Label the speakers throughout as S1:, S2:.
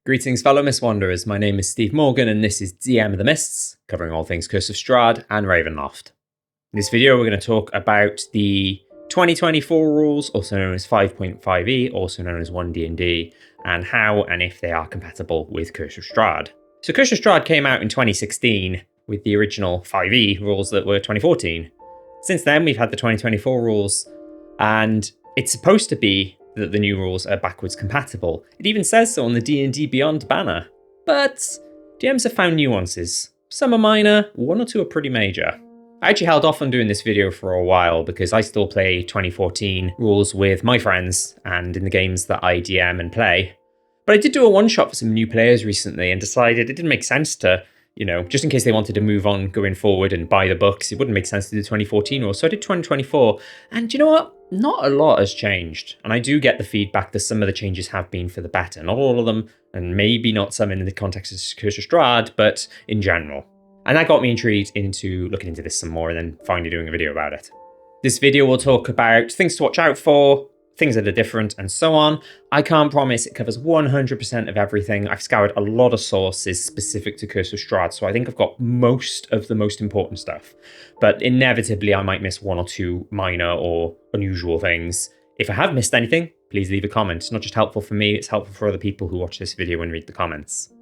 S1: Greetings fellow Mist Wanderers, my name is Steve Morgan and this is DM of the Mists, covering all things Curse of Strahd and Ravenloft. In this video we're going to talk about the 2024 rules, also known as 5.5e, also known as OneD&D, and how and if they are compatible with Curse of Strahd. So Curse of Strahd came out in 2016 with the original 5e rules that were 2014. Since then we've had the 2024 rules, and it's supposed to be that the new rules are backwards compatible. It even says so on the D&D Beyond banner. But DMs have found nuances. Some are minor, one or two are pretty major. I actually held off on doing this video for a while because I still play 2014 rules with my friends and in the games that I DM and play. But I did do a one-shot for some new players recently and decided it didn't make sense to, just in case they wanted to move on going forward and buy the books, it wouldn't make sense to do 2014 rules. So I did 2024. And you know what? Not a lot has changed. And I do get the feedback that some of the changes have been for the better. Not all of them, and maybe not some in the context of Curse of Strahd, but in general. And that got me intrigued into looking into this some more and then finally doing a video about it. This video will talk about things to watch out for, things that are different, and so on. I can't promise it covers 100% of everything. I've scoured a lot of sources specific to Curse of Strahd, so I think I've got most of the most important stuff. But inevitably, I might miss one or two minor or unusual things. If I have missed anything, please leave a comment. It's not just helpful for me, it's helpful for other people who watch this video and read the comments.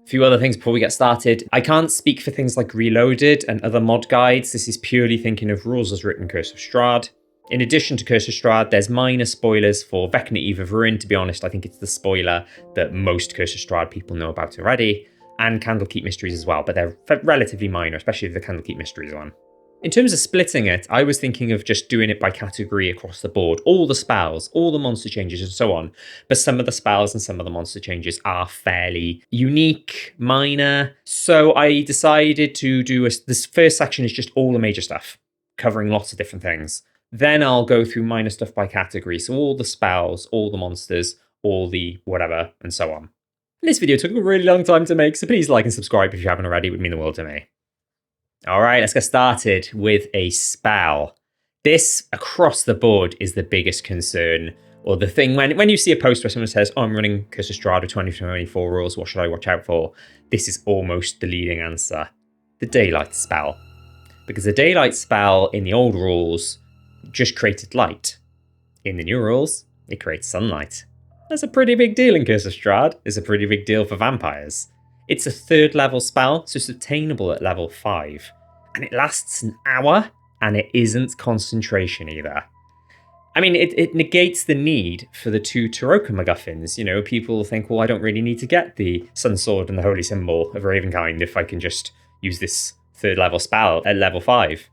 S1: A few other things before we get started. I can't speak for things like Reloaded and other mod guides. This is purely thinking of rules as written Curse of Strahd. In addition to Curse of Strahd, there's minor spoilers for Vecna Eve of Ruin. To be honest, I think it's the spoiler that most Curse of Strahd people know about already, and Candlekeep Mysteries as well, but they're relatively minor, especially the Candlekeep Mysteries one. In terms of splitting it, I was thinking of just doing it by category across the board, all the spells, all the monster changes and so on, but some of the spells and some of the monster changes are fairly unique, minor, so I decided to do this first section is just all the major stuff, covering lots of different things. Then I'll go through minor stuff by category, so all the spells, all the monsters, all the whatever, and so on. This video took a really long time to make, so please like and subscribe if you haven't already, it would mean the world to me. Alright, let's get started with a spell. This, across the board, is the biggest concern, or the thing, when you see a post where someone says, oh, I'm running Curse of Strahd with 2024 rules, what should I watch out for? This is almost the leading answer. The Daylight spell. Because the Daylight spell in the old rules just created light. In the new rules, it creates sunlight. That's a pretty big deal in Curse of Strahd. It's a pretty big deal for vampires. It's a 3rd level spell, so it's obtainable at level 5. And it lasts an hour, and it isn't concentration either. I mean, it negates the need for the 2 Tarokka MacGuffins. People think, well, I don't really need to get the Sun Sword and the Holy Symbol of Ravenkind if I can just use this 3rd level spell at level 5.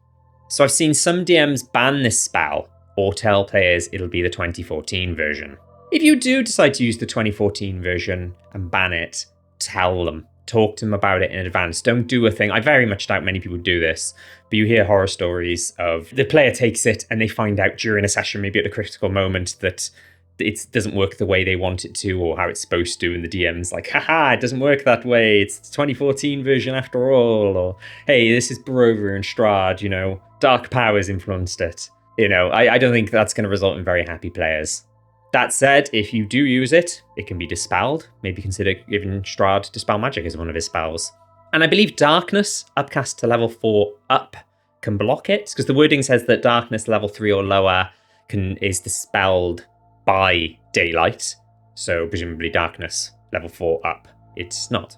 S1: So I've seen some DMs ban this spell, or tell players it'll be the 2014 version. If you do decide to use the 2014 version and ban it, tell them. Talk to them about it in advance. Don't do a thing. I very much doubt many people do this, but you hear horror stories of the player takes it and they find out during a session, maybe at a critical moment, that it doesn't work the way they want it to or how it's supposed to, and the DM's like, haha, it doesn't work that way. It's the 2014 version after all. Or, hey, this is Barovia and Strahd, dark powers influenced it. I don't think that's going to result in very happy players. That said, if you do use it, it can be dispelled. Maybe consider giving Strahd Dispel Magic as one of his spells. And I believe Darkness, upcast to level 4 up, can block it, because the wording says that Darkness level 3 or lower is dispelled by Daylight. So presumably Darkness level 4 up. It's not.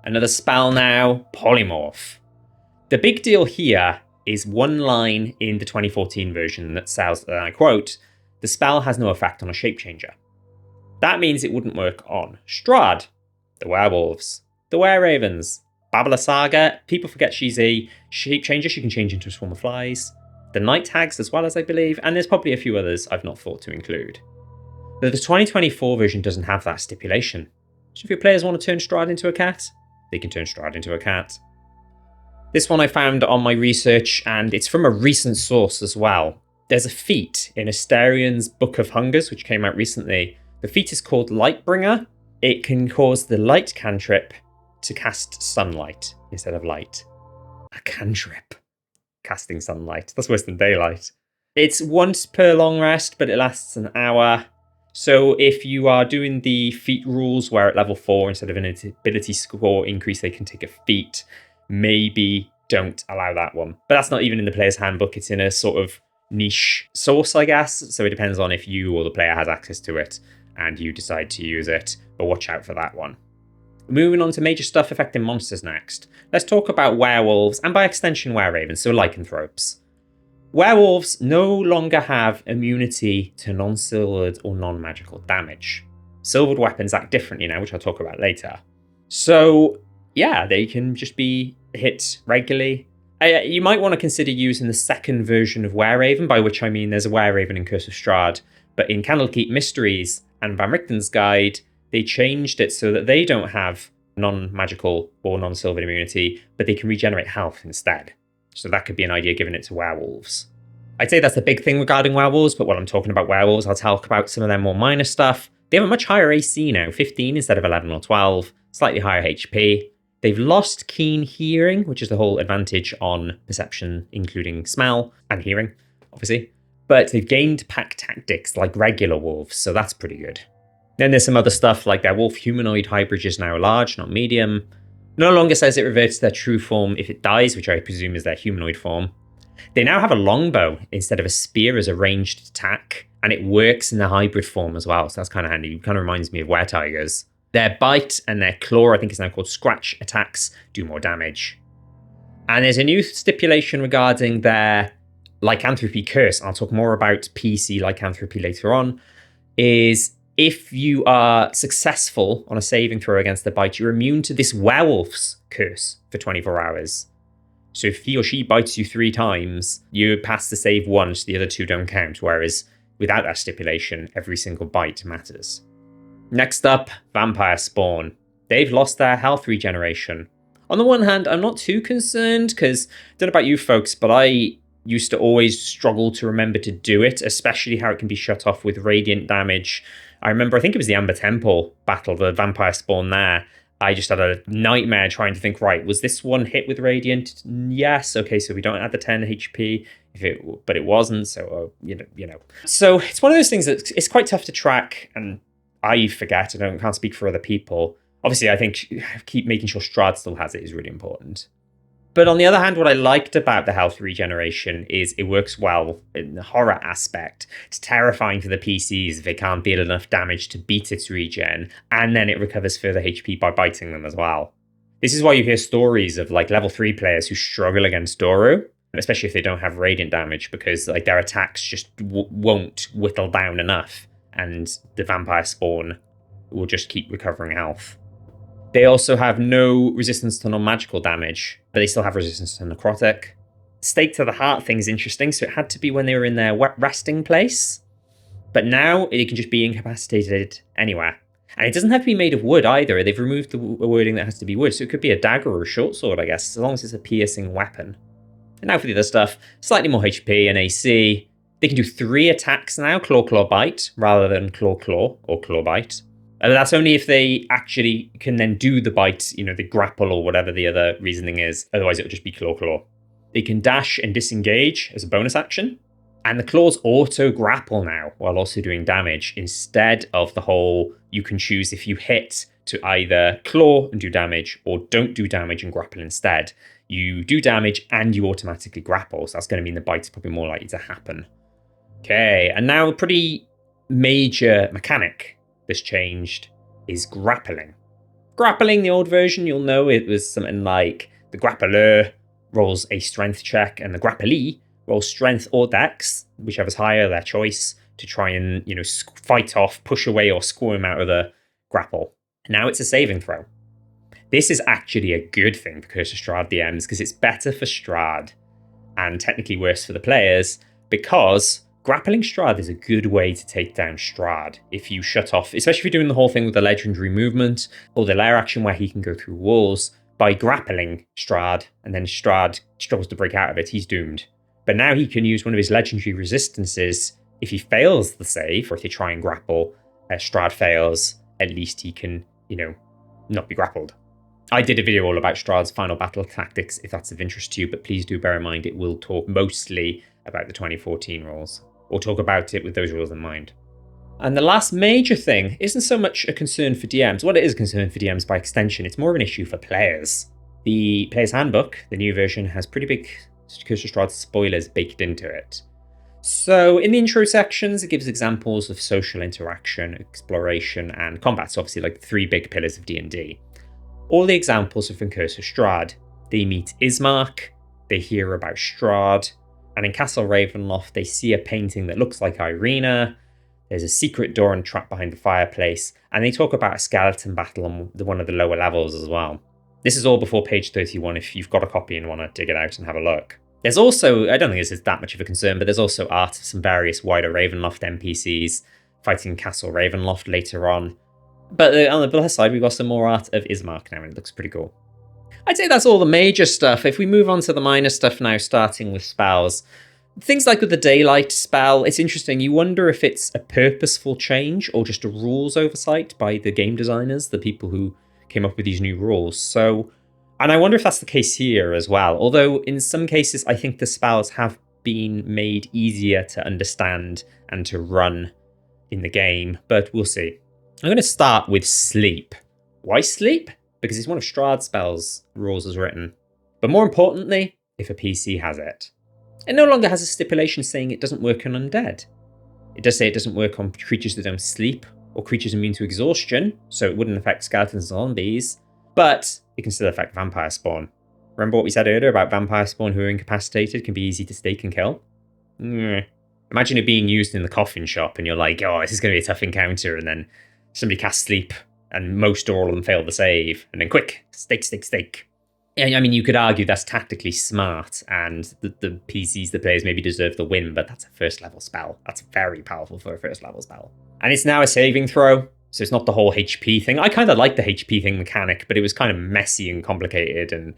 S1: Another spell now, Polymorph. The big deal here is one line in the 2014 version that says, and I quote, the spell has no effect on a shape changer. That means it wouldn't work on Strahd, the werewolves, the wereravens, Babala Saga, people forget she's a shape changer, she can change into a swarm of flies, the night hags as well, as I believe, and there's probably a few others I've not thought to include. But the 2024 version doesn't have that stipulation. So if your players want to turn Strahd into a cat, they can turn Strahd into a cat. This one I found on my research, and it's from a recent source as well. There's a feat in Asterian's Book of Hungers, which came out recently. The feat is called Lightbringer. It can cause the light cantrip to cast sunlight instead of light. A cantrip. Casting sunlight. That's worse than daylight. It's once per long rest, but it lasts an hour. So if you are doing the feat rules where at level 4, instead of an ability score increase, they can take a feat, maybe don't allow that one. But that's not even in the player's handbook. It's in a sort of niche source, I guess. So it depends on if you or the player has access to it and you decide to use it, but watch out for that one. Moving on to major stuff affecting monsters next. Let's talk about werewolves and by extension wereravens, so lycanthropes. Werewolves no longer have immunity to non-silvered or non-magical damage. Silvered weapons act differently now, which I'll talk about later. So yeah, they can just be hit regularly. You might want to consider using the second version of Wereraven, by which I mean there's a Wereraven in Curse of Strahd, but in Candlekeep Mysteries and Van Richten's Guide, they changed it so that they don't have non-magical or non-silvered immunity, but they can regenerate health instead. So that could be an idea given it to werewolves. I'd say that's the big thing regarding werewolves, but while I'm talking about werewolves, I'll talk about some of their more minor stuff. They have a much higher AC now, 15 instead of 11 or 12, slightly higher HP. They've lost keen hearing, which is the whole advantage on perception, including smell and hearing, obviously. But they've gained pack tactics like regular wolves, so that's pretty good. Then there's some other stuff like their wolf humanoid hybrid is now large, not medium. No longer says it reverts to their true form if it dies, which I presume is their humanoid form. They now have a longbow instead of a spear as a ranged attack, and it works in the hybrid form as well, so that's kind of handy. It kind of reminds me of were-tigers. Their bite and their claw, I think it's now called scratch attacks, do more damage. And there's a new stipulation regarding their lycanthropy curse, and I'll talk more about PC lycanthropy later on, is if you are successful on a saving throw against the bite, you're immune to this werewolf's curse for 24 hours. So if he or she bites you 3 times, you pass the save once, the other 2 don't count, whereas without that stipulation, every single bite matters. Next up, vampire spawn. They've lost their health regeneration. On the one hand, I'm not too concerned, because I don't know about you folks, but I used to always struggle to remember to do it, especially how it can be shut off with radiant damage. I remember, I think it was the Amber Temple battle, the vampire spawn there. I just had a nightmare trying to think, right, was this one hit with radiant? Yes, okay, so we don't add the 10 HP, but it wasn't, so, you know. So it's one of those things that it's quite tough to track, and I forget, I can't speak for other people. Obviously, I think keep making sure Strahd still has it is really important. But on the other hand, what I liked about the health regeneration is it works well in the horror aspect. It's terrifying for the PCs if they can't deal enough damage to beat its regen, and then it recovers further HP by biting them as well. This is why you hear stories of like level 3 players who struggle against Doru, especially if they don't have radiant damage, because like their attacks just won't whittle down enough, and the vampire spawn will just keep recovering health. They also have no resistance to non-magical damage, but they still have resistance to necrotic. Stake to the heart thing is interesting, so it had to be when they were in their resting place. But now it can just be incapacitated anywhere. And it doesn't have to be made of wood either. They've removed the wording that has to be wood, so it could be a dagger or a short sword, I guess, as long as it's a piercing weapon. And now for the other stuff, slightly more HP and AC. They can do 3 attacks now, Claw, Claw, Bite, rather than Claw, Claw, or Claw, Bite. That's only if they actually can then do the bite, the grapple or whatever the other reasoning is. Otherwise, it'll just be Claw, Claw. They can dash and disengage as a bonus action. And the claws auto-grapple now, while also doing damage, instead of the whole, you can choose if you hit to either claw and do damage, or don't do damage and grapple instead. You do damage and you automatically grapple, so that's going to mean the bite's probably more likely to happen. Okay, and now a pretty major mechanic that's changed is grappling. Grappling, the old version, you'll know it was something like the grappler rolls a strength check and the grapplee rolls strength or dex, whichever's higher, their choice, to try and, fight off, push away or squirm out of the grapple. Now it's a saving throw. This is actually a good thing for Curse of Strahd DMs because it's better for Strahd and technically worse for the players, because grappling Strahd is a good way to take down Strahd if you shut off, especially if you're doing the whole thing with the legendary movement or the lair action where he can go through walls. By grappling Strahd, and then Strahd struggles to break out of it, he's doomed. But now he can use one of his legendary resistances. If he fails the save, or if they try and grapple, Strahd fails, at least he can, not be grappled. I did a video all about Strahd's final battle tactics, if that's of interest to you, but please do bear in mind it will talk mostly about the 2014 rules, or talk about it with those rules in mind. And the last major thing isn't so much a concern for DMs. Well, it is a concern for DMs by extension. It's more of an issue for players. The Player's Handbook, the new version, has pretty big Curse of Strahd spoilers baked into it. So in the intro sections, it gives examples of social interaction, exploration, and combat. So obviously like the three big pillars of D&D. All the examples are from Curse of Strahd. They meet Ismark, they hear about Strahd, and in Castle Ravenloft, they see a painting that looks like Irina. There's a secret door and trap behind the fireplace, and they talk about a skeleton battle on one of the lower levels as well. This is all before page 31 if you've got a copy and want to dig it out and have a look. There's also, I don't think this is that much of a concern, but there's also art of some various wider Ravenloft NPCs fighting Castle Ravenloft later on. But on the plus side, we've got some more art of Ismark now, and it looks pretty cool. I'd say that's all the major stuff. If we move on to the minor stuff now, starting with spells, things like with the Daylight spell, it's interesting. You wonder if it's a purposeful change or just a rules oversight by the game designers, the people who came up with these new rules. And I wonder if that's the case here as well. Although in some cases, I think the spells have been made easier to understand and to run in the game, but we'll see. I'm going to start with Sleep. Why Sleep? Because it's one of Strahd's spells, rules as written. But more importantly, if a PC has it. It no longer has a stipulation saying it doesn't work on undead. It does say it doesn't work on creatures that don't sleep or creatures immune to exhaustion, so it wouldn't affect skeletons and zombies, but it can still affect vampire spawn. Remember what we said earlier about vampire spawn who are incapacitated can be easy to stake and kill? Imagine it being used in the coffin shop and you're like, oh, this is going to be a tough encounter, and then somebody casts Sleep and most or all of them fail the save, and then quick, stake. I mean, you could argue that's tactically smart, and the PCs, the players, maybe deserve the win, but that's a first level spell. That's very powerful for a first level spell. And it's now a saving throw, so it's not the whole HP thing. I kind of like the HP thing mechanic, but it was kind of messy and complicated, and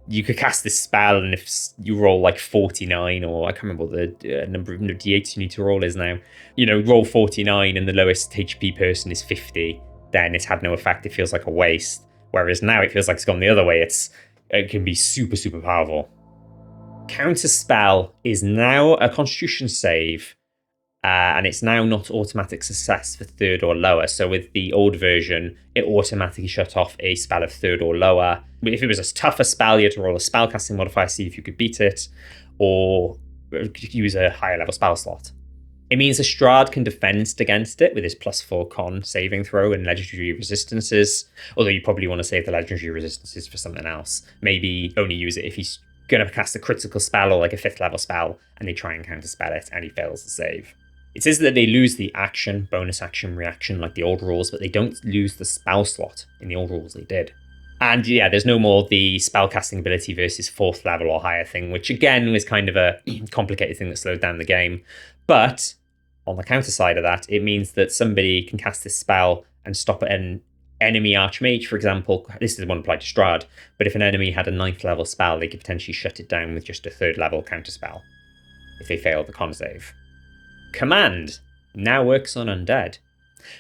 S1: you could cast this spell, and if you roll like 49, or I can't remember what the number of d8s you need to roll is now, roll 49 and the lowest HP person is 50, then it's had no effect. It feels like a waste. Whereas now it feels like it's gone the other way. It can be super, super powerful. Counterspell is now a Constitution save, and it's now not automatic success for third or lower. So with the old version, it automatically shut off a spell of third or lower. If it was a tougher spell, you had to roll a spellcasting modifier, see if you could beat it, or use a higher level spell slot. It means a Strahd can defend against it with his +4 con saving throw and legendary resistances, although you probably want to save the legendary resistances for something else. Maybe only use it if he's going to cast a critical spell or like a 5th level spell and they try and counterspell it and he fails the save. It says that they lose the action, bonus action, reaction like the old rules, but they don't lose the spell slot. In the old rules they did. And yeah, there's no more the spellcasting ability versus 4th level or higher thing, which again was kind of a complicated thing that slowed down the game. But on the counter side of that, it means that somebody can cast this spell and stop an enemy archmage, for example. This is the one applied to Strahd, but if an enemy had a 9th level spell, they could potentially shut it down with just a 3rd level counter spell if they failed the con save. Command now works on undead.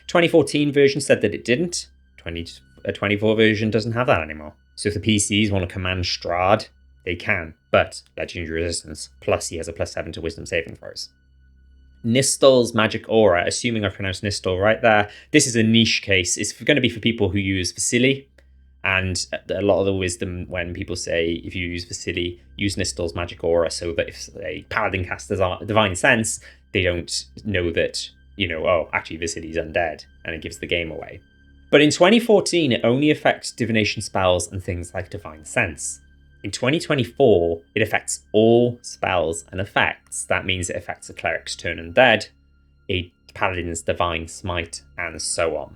S1: 2014 version said that it didn't. 24 version doesn't have that anymore. So if the PCs want to command Strahd, they can, but legendary resistance, plus he has a +7 to wisdom saving throws. Nistol's magic aura, assuming I pronounced Nistol right there, this is a niche case. It's going to be for people who use Vasili, and a lot of the wisdom when people say if you use Vasili, use Nistol's magic aura, so that if a paladin casts divine sense, they don't know that, actually Vasili's undead, and it gives the game away. But in 2014, it only affects divination spells and things like divine sense. In 2024, it affects all spells and effects. That means it affects a cleric's turn undead, a paladin's divine smite, and so on.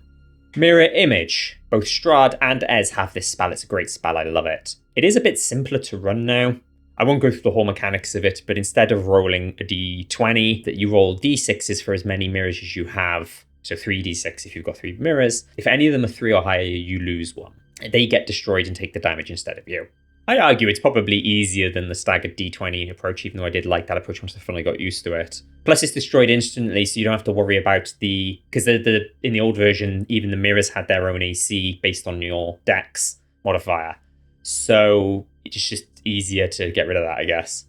S1: Mirror Image. Both Strahd and Ez have this spell. It's a great spell. I love it. It is a bit simpler to run now. I won't go through the whole mechanics of it, but instead of rolling a d20, that you roll d6s for as many mirrors as you have. So 3d6 if you've got 3 mirrors. If any of them are 3 or higher, you lose 1. They get destroyed and take the damage instead of you. I'd argue it's probably easier than the staggered d20 approach, even though I did like that approach once I finally got used to it. Plus, it's destroyed instantly, so you don't have to worry about because in the old version, even the mirrors had their own AC based on your dex modifier. So it's just easier to get rid of that, I guess.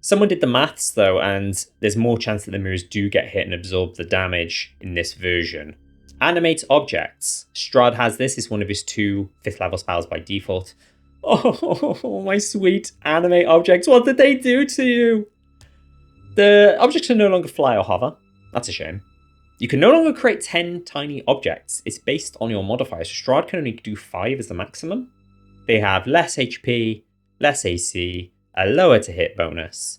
S1: Someone did the maths though, and there's more chance that the mirrors do get hit and absorb the damage in this version. Animate objects. Strahd has this. It's one of his 2 5th level spells by default. Oh, my sweet animate objects. What did they do to you? The objects can no longer fly or hover. That's a shame. You can no longer create 10 tiny objects. It's based on your modifiers. So Strahd can only do 5 as the maximum. They have less HP, less AC, a lower to hit bonus.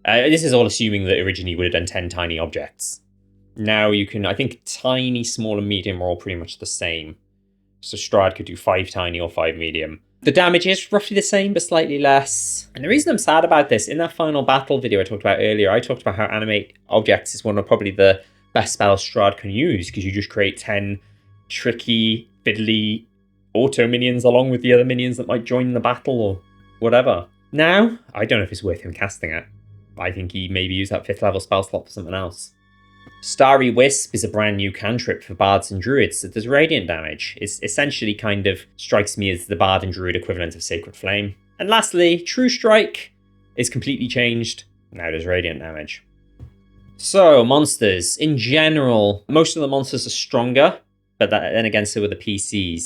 S1: This is all assuming that originally you would have done 10 tiny objects. Now you can, I think tiny, small, and medium are all pretty much the same. So Strahd could do 5 tiny or 5 medium. The damage is roughly the same, but slightly less. And the reason I'm sad about this, in that final battle video I talked about earlier, I talked about how animate objects is one of probably the best spells Strahd can use, because you just create 10 tricky, fiddly auto minions along with the other minions that might join the battle or whatever. Now, I don't know if it's worth him casting it. I think he maybe use that 5th level spell slot for something else. Starry Wisp is a brand new cantrip for bards and druids that does radiant damage. It essentially kind of strikes me as the bard and druid equivalent of Sacred Flame. And lastly, True Strike is completely changed. Now does radiant damage. So, monsters. In general, most of the monsters are stronger, but then again, so are the PCs.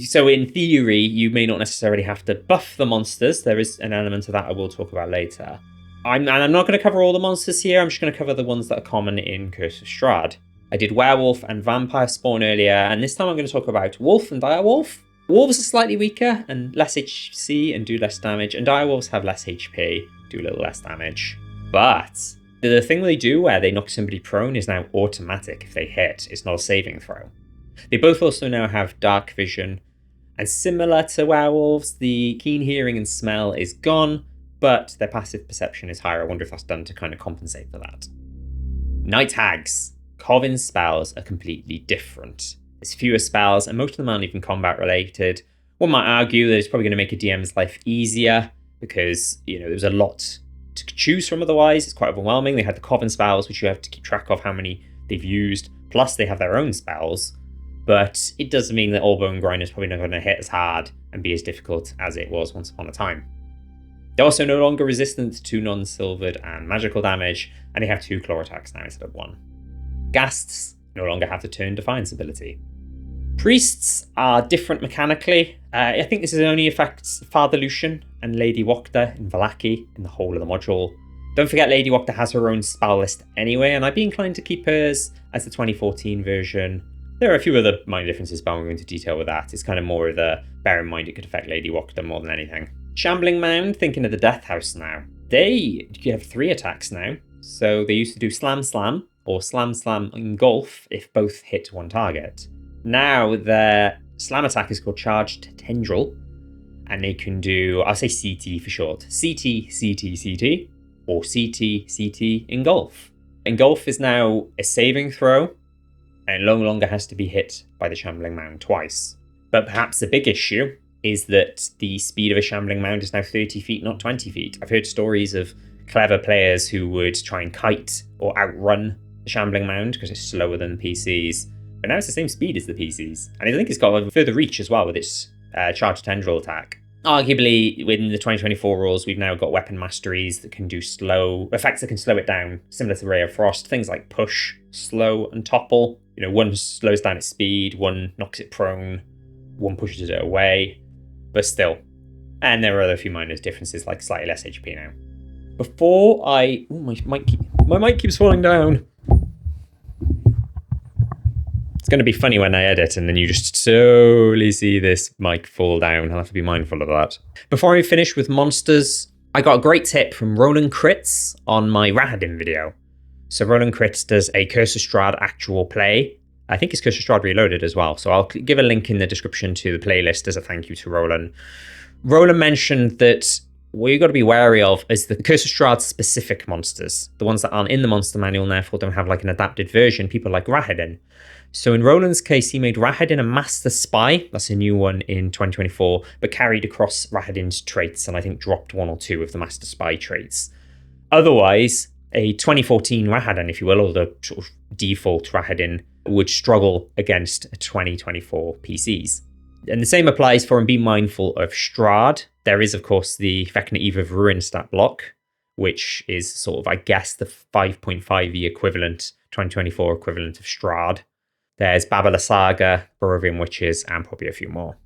S1: So in theory, you may not necessarily have to buff the monsters. There is an element of that I will talk about later. I'm not going to cover all the monsters here. I'm just going to cover the ones that are common in Curse of Strahd. I did Werewolf and Vampire Spawn earlier, and this time I'm going to talk about Wolf and Direwolf. Wolves are slightly weaker and less HC and do less damage, and Direwolves have less HP, do a little less damage. But the thing they do where they knock somebody prone is now automatic if they hit. It's not a saving throw. They both also now have Dark Vision, and similar to Werewolves, the Keen Hearing and Smell is gone, but their passive perception is higher. I wonder if that's done to kind of compensate for that. Night Hags. Covin's spells are completely different. There's fewer spells, and most of them aren't even combat related. One might argue that it's probably going to make a DM's life easier because, there's a lot to choose from otherwise. It's quite overwhelming. They had the Covin spells, which you have to keep track of how many they've used, plus they have their own spells. But it does mean that Allbone Grind is probably not going to hit as hard and be as difficult as it was once upon a time. They're also no longer resistant to non-silvered and magical damage, and they have 2 claw attacks now instead of 1. Ghasts no longer have the Turn Defiance ability. Priests are different mechanically. I think this only affects Father Lucian and Lady Wokta in Vallaki in the whole of the module. Don't forget Lady Wokta has her own spell list anyway, and I'd be inclined to keep hers as the 2014 version. There are a few other minor differences, but I won't go into detail with that. It's kind of more of the bear in mind it could affect Lady Wokta more than anything. Shambling Mound, thinking of the Death House now. They have 3 attacks now. So they used to do Slam Slam or Slam Slam Engulf if both hit one target. Now their slam attack is called Charged Tendril, and they can do, I'll say CT for short, CT, CT, CT, or CT, CT Engulf. Engulf is now a saving throw, and it no longer has to be hit by the Shambling Mound twice. But perhaps the big issue is that the speed of a Shambling Mound is now 30 feet, not 20 feet. I've heard stories of clever players who would try and kite or outrun the Shambling Mound because it's slower than the PCs. But now it's the same speed as the PCs. And I think it's got a further reach as well with its Charged Tendril attack. Arguably, within the 2024 rules, we've now got weapon masteries that can do effects that can slow it down, similar to Ray of Frost. Things like push, slow, and topple. One slows down its speed, one knocks it prone, one pushes it away. But still. And there are other few minor differences, like slightly less HP now. Before I... Ooh, my mic keeps falling down. It's going to be funny when I edit and then you just slowly see this mic fall down. I'll have to be mindful of that. Before I finish with monsters, I got a great tip from Roland Crits on my Rahadin video. So Roland Crits does a Curse of Strahd actual play. I think it's Curse of Strahd Reloaded as well. So I'll give a link in the description to the playlist as a thank you to Roland. Roland mentioned that what you've got to be wary of is the Curse of Strahd specific monsters. The ones that aren't in the monster manual and therefore don't have like an adapted version, people like Rahadin. So in Roland's case, he made Rahadin a Master Spy. That's a new one in 2024, but carried across Rahadin's traits and I think dropped 1 or 2 of the Master Spy traits. Otherwise, a 2014 Rahadin, if you will, or the sort of default Rahadin, would struggle against a 2024 PCs. And the same applies for, and be mindful of Strahd. There is, of course, the Vecna Eve of Ruin stat block, which is sort of, I guess, the 5.5e equivalent, 2024 equivalent of Strahd. There's Babala Saga, Barovian Witches, and probably a few more.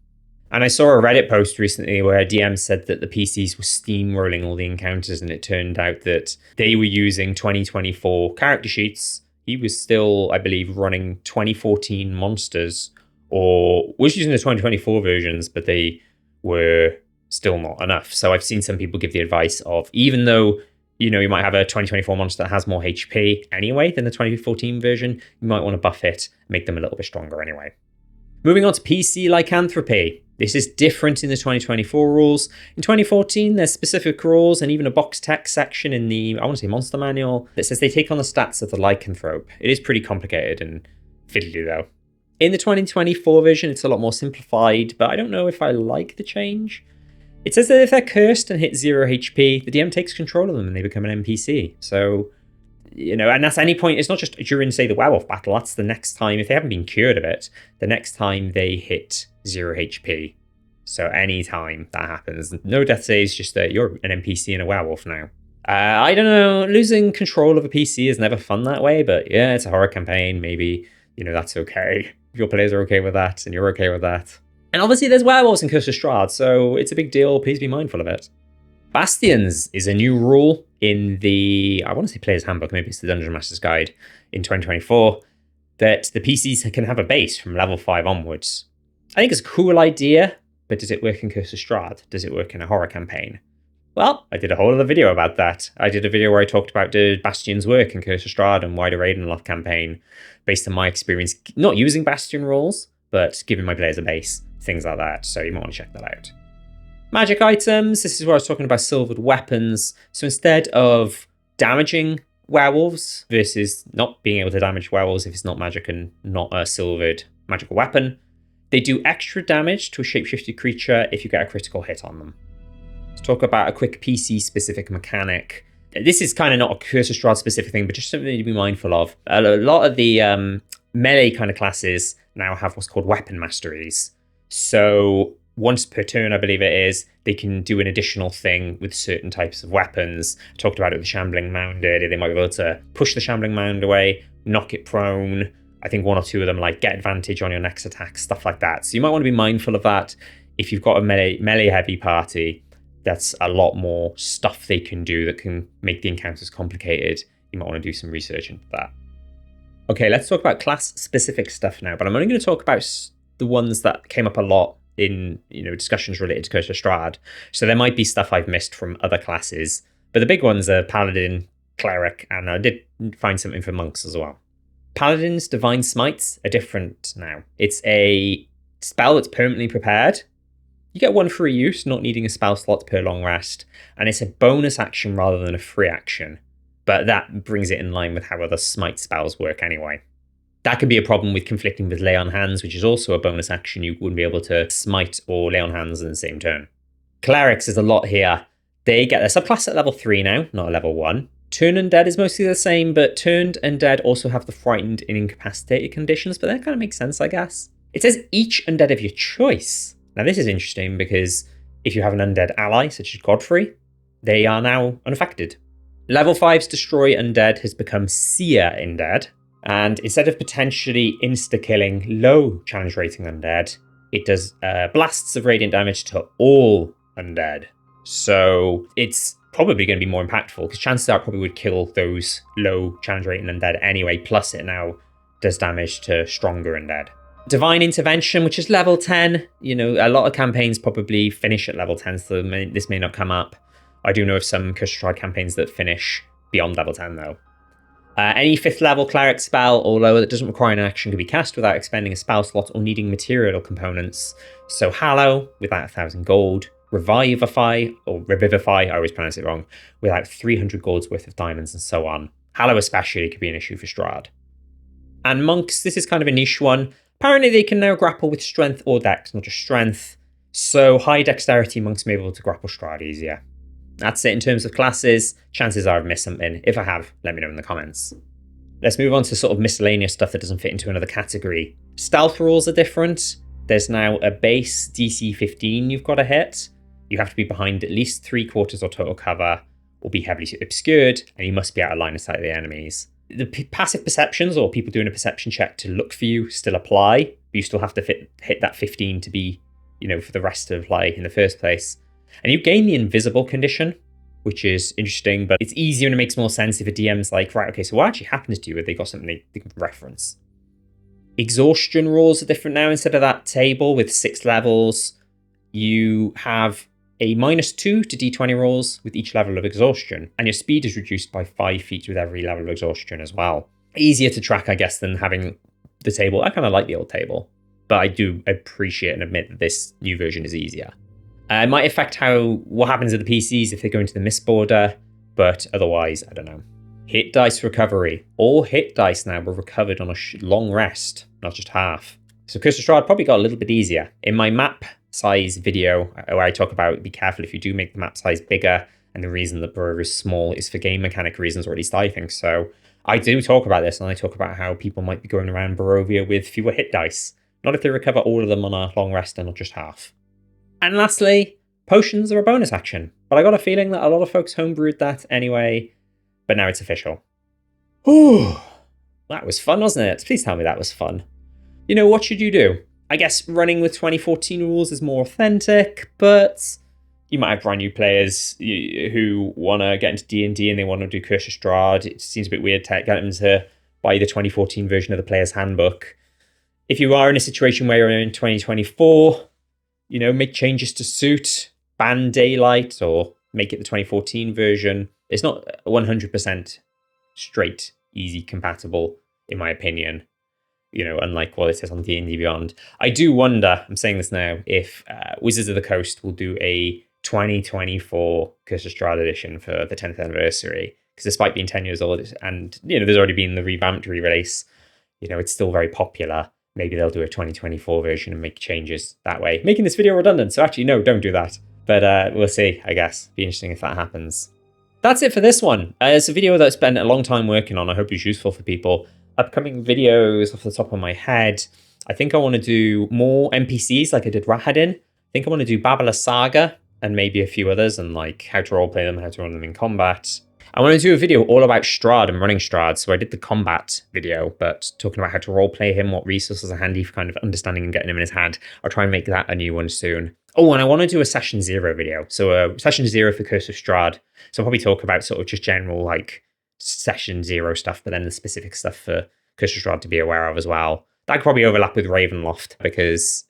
S1: And I saw a Reddit post recently where a DM said that the PCs were steamrolling all the encounters, and it turned out that they were using 2024 character sheets. He was still, I believe, running 2014 monsters, or was using the 2024 versions, but they were still not enough. So I've seen some people give the advice of, even though, you know, you might have a 2024 monster that has more HP anyway than the 2014 version, you might want to buff it, make them a little bit stronger anyway. Moving on to PC lycanthropy. This is different in the 2024 rules. In 2014, there's specific rules and even a box text section in the, I want to say, monster manual that says they take on the stats of the lycanthrope. It is pretty complicated and fiddly though. In the 2024 version, it's a lot more simplified, but I don't know if I like the change. It says that if they're cursed and hit 0 HP, the DM takes control of them and they become an NPC. So, you know, and that's any point. It's not just during, say, the werewolf battle. That's the next time, if they haven't been cured of it, the next time they hit 0 HP. So any time that happens, no death saves, just that you're an NPC and a werewolf now. I don't know, losing control of a PC is never fun that way, but yeah, it's a horror campaign. Maybe, you know, that's okay. If your players are okay with that and you're okay with that. And obviously there's werewolves in Curse of Strahd, so it's a big deal. Please be mindful of it. Bastions is a new rule in the, I want to say Player's Handbook, maybe it's the Dungeon Master's Guide in 2024, that the PCs can have a base from level 5 onwards. I think it's a cool idea, but does it work in Curse of Strahd? Does it work in a horror campaign? Well, I did a whole other video about that. I did a video where I talked about the Bastions work in Curse of Strahd and wider Ravenloft campaign based on my experience, not using Bastion rules, but giving my players a base, things like that. So you might want to check that out. Magic items. This is where I was talking about silvered weapons. So instead of damaging werewolves versus not being able to damage werewolves if it's not magic and not a silvered magical weapon, they do extra damage to a shapeshifted creature if you get a critical hit on them. Let's talk about a quick PC-specific mechanic. This is kind of not a Curse of Strahd specific thing, but just something to be mindful of. A lot of the melee kind of classes now have what's called weapon masteries. So once per turn, I believe it is, they can do an additional thing with certain types of weapons. I talked about it with the Shambling Mound earlier. They might be able to push the Shambling Mound away, knock it prone. I think one or two of them like get advantage on your next attack, stuff like that. So you might want to be mindful of that. If you've got a melee heavy party, that's a lot more stuff they can do that can make the encounters complicated. You might want to do some research into that. Okay, let's talk about class-specific stuff now, but I'm only going to talk about the ones that came up a lot in, you know, discussions related to Curse of Strahd. So there might be stuff I've missed from other classes, but the big ones are Paladin, Cleric, and I did find something for monks as well. Paladin's Divine Smites are different now. It's a spell that's permanently prepared. You get one free use, not needing a spell slot per long rest, and it's a bonus action rather than a free action. But that brings it in line with how other smite spells work anyway. That can be a problem with conflicting with Lay on Hands, which is also a bonus action. You wouldn't be able to smite or Lay on Hands in the same turn. Clerics is a lot here. They get their subclass at level 3 now, not at level 1. Turned Undead is mostly the same, but Turned Undead also have the Frightened and Incapacitated conditions, but that kind of makes sense, I guess. It says each Undead of your choice. Now this is interesting because if you have an Undead ally, such as Godfrey, they are now unaffected. Level 5's Destroy Undead has become Seer Undead, and instead of potentially insta-killing low challenge rating Undead, it does blasts of radiant damage to all Undead. So it's probably going to be more impactful because chances are it probably would kill those low challenge rating Undead anyway, plus it now does damage to stronger Undead. Divine Intervention, which is level 10. You know, a lot of campaigns probably finish at level 10, so this may not come up. I do know of some Curse of Strahd campaigns that finish beyond level 10 though. Any 5th level cleric spell or lower that doesn't require an action can be cast without expending a spell slot or needing material components. So Hallow without 1,000 gold, Revivify, or Revivify, I always pronounce it wrong, without 300 gold's worth of diamonds and so on. Hallow especially could be an issue for Strahd. And monks, this is kind of a niche one. Apparently they can now grapple with strength or dex, not just strength. So high dexterity monks may be able to grapple Strahd easier. That's it in terms of classes. Chances are I've missed something. If I have, let me know in the comments. Let's move on to sort of miscellaneous stuff that doesn't fit into another category. Stealth rules are different. There's now a base DC 15 you've got to hit. You have to be behind at least 3/4 or total cover, will be heavily obscured, and you must be out of line of sight of the enemies. The passive perceptions, or people doing a perception check to look for you, still apply, but you still have to hit that 15 to be, for the rest of play in the first place. And you gain the invisible condition, which is interesting, but it's easier and it makes more sense if a DM's like, right, okay, so what actually happens to you if they got something they can reference. Exhaustion rules are different now. Instead of that table with 6 levels, you have a -2 to d20 rolls with each level of exhaustion, and your speed is reduced by 5 feet with every level of exhaustion as well. Easier to track, I guess, than having the table. I kind of like the old table, but I do appreciate and admit that this new version is easier. It might affect what happens to the PCs if they go into the Misc border, but otherwise, I don't know. Hit dice recovery. All hit dice now were recovered on a long rest, not just half. So Curse of Strahd probably got a little bit easier. In my map size video, where I talk about be careful if you do make the map size bigger, and the reason that Barovia is small is for game mechanic reasons, or at least I think so. I do talk about this, and I talk about how people might be going around Barovia with fewer hit dice. Not if they recover all of them on a long rest and not just half. And lastly, potions are a bonus action, but I got a feeling that a lot of folks homebrewed that anyway, but now it's official. Ooh, that was fun, wasn't it? Please tell me that was fun. What should you do? I guess running with 2014 rules is more authentic, but you might have brand new players who want to get into D&D and they want to do Curse of Strahd. It seems a bit weird to get them to buy the 2014 version of the Player's Handbook. If you are in a situation where you're in 2024, make changes to suit, ban daylight, or make it the 2014 version. It's not 100% straight, easy compatible, in my opinion. Unlike what it says on D&D Beyond. I do wonder, I'm saying this now, if Wizards of the Coast will do a 2024 Curse of Strahd edition for the 10th anniversary. Because despite being 10 years old, and there's already been the revamped re-release, it's still very popular. Maybe they'll do a 2024 version and make changes that way, making this video redundant. So actually, no, don't do that. But we'll see, I guess. Be interesting if that happens. That's it for this one. It's a video that I spent a long time working on. I hope it's useful for people. Upcoming videos off the top of my head. I think I want to do more NPCs like I did Rahadin. I think I want to do Babala Saga and maybe a few others, and like how to roleplay them, how to run them in combat. I want to do a video all about Strahd and running Strahd. So I did the combat video, but talking about how to roleplay him, what resources are handy for kind of understanding and getting him in his head. I'll try and make that a new one soon. Oh, and I want to do a session 0 video. So session 0 for Curse of Strahd. So I'll probably talk about sort of just general like session 0 stuff, but then the specific stuff for Curse of Strahd to be aware of as well. That could probably overlap with Ravenloft, because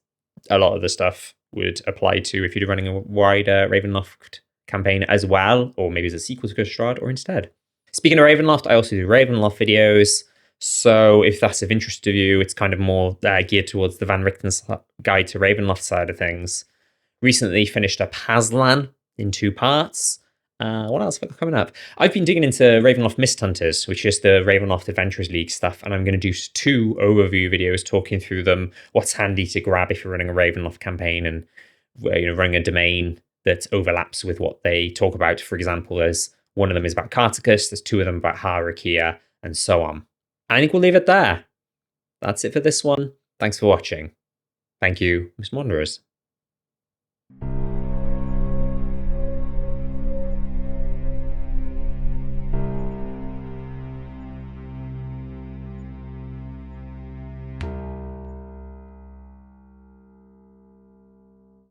S1: a lot of the stuff would apply to if you're running a wider Ravenloft campaign as well, or maybe as a sequel to Curse of Strahd, or instead. Speaking of Ravenloft, I also do Ravenloft videos, so if that's of interest to you, it's kind of more geared towards the Van Richten's Guide to Ravenloft side of things. Recently finished up Haslan in 2 parts. What else have I got coming up? I've been digging into Ravenloft Mist Hunters, which is the Ravenloft Adventurers League stuff, and I'm going to do 2 overview videos talking through them, what's handy to grab if you're running a Ravenloft campaign and running a domain that overlaps with what they talk about. For example, there's one of them is about Carticus, there's 2 of them about Harakia, and so on. I think we'll leave it there. That's it for this one. Thanks for watching. Thank you, Miss Wanderers.